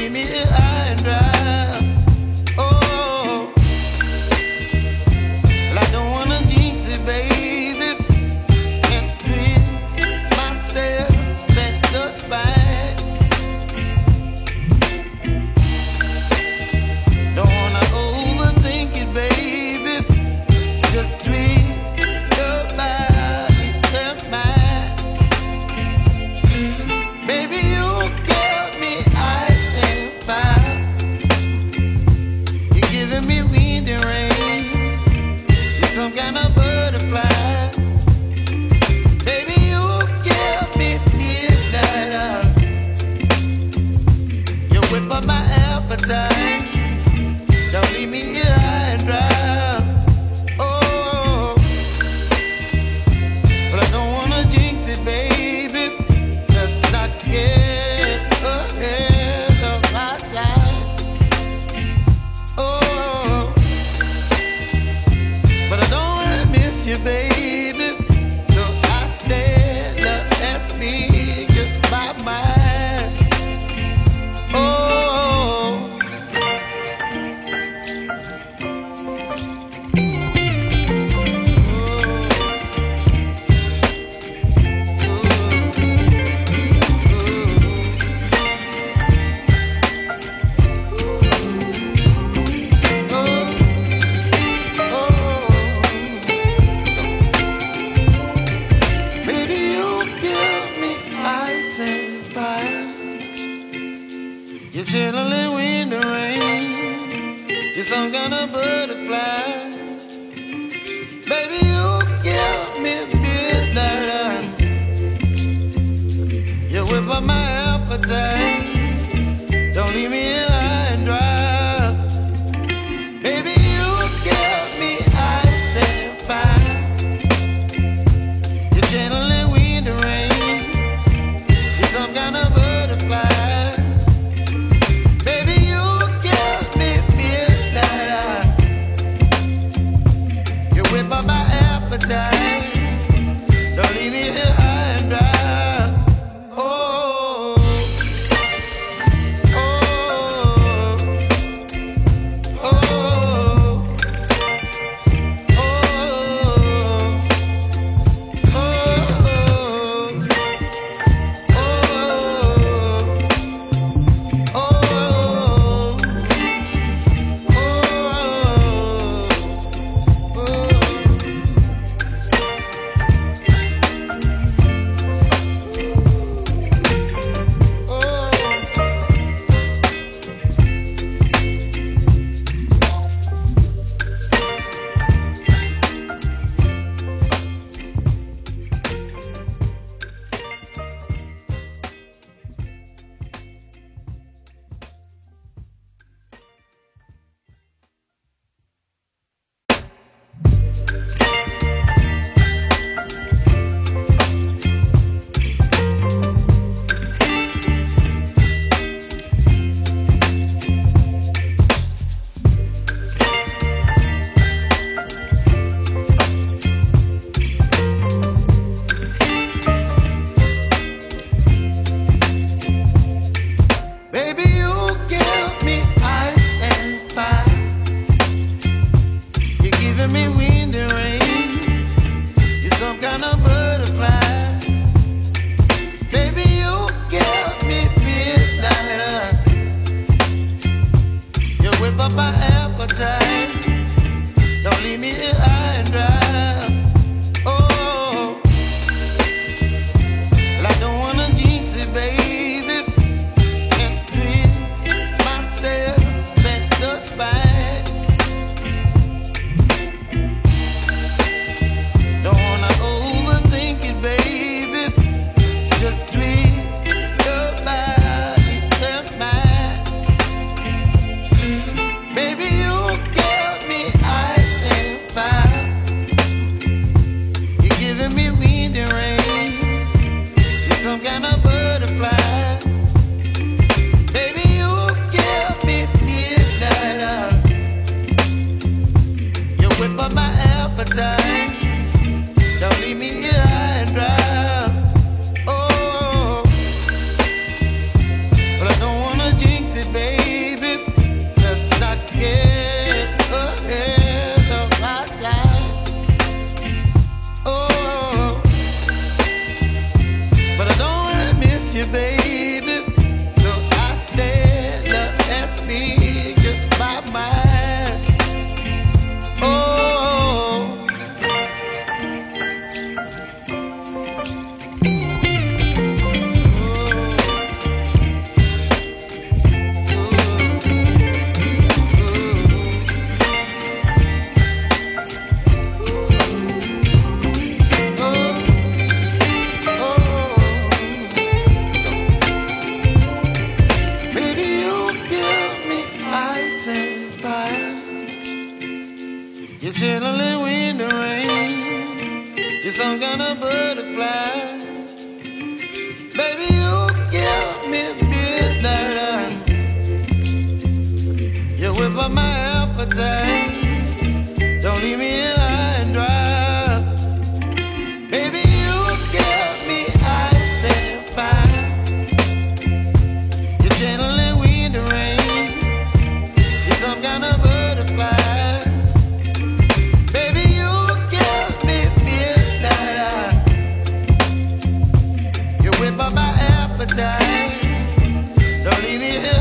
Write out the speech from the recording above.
leave me here high and dry. Oh, well, I don't wanna jinx it, baby, and twist myself at the spine. Don't wanna overthink it, baby. It's just twist your body and mine. Baby, you give me ice and fire. You're giving me wind and rain. You're some kind of butterfly. Baby, you give me midnight. You whip up my appetite. Don't leave me here high and dry. Oh, but I don't wanna jinx it, baby. Let's not get ahead of my time. Oh, but I don't wanna miss you, baby. So I stand up and speak just my mind. Oh. Baby, you give me ice and fire. You're chilling wind and rain. You're some kind of butterfly. Baby, you give me midnight. You whip up my appetite. Don't leave me here high and dry. Baby, you give me ice and fire. You're channeling wind and rain. You're some kind of butterfly. Baby, you give me midnight. You whip up my appetite. Don't leave me here high and dry. Oh, oh, oh, oh, baby, you give me ice and fire. You're giving me wind and rain. You're some kind of butterfly. Baby, you give me midnight. You whip up my appetite. Don't leave me here high and dry. Oh, well, I don't wanna jinx it, baby, and twist myself at the spine. Don't wanna overthink it, baby. It's just twist your body and mine. Baby, you give You're chilling in the rain. You're some kind of butterfly. Baby, you give me midnight. You whip up my appetite. Don't leave me here high and dry. Baby, you give me ice and fire. You're channeling wind and rain. You're some kind of butterfly. Baby, you give me midnight. You whip up my appetite. Don't leave me here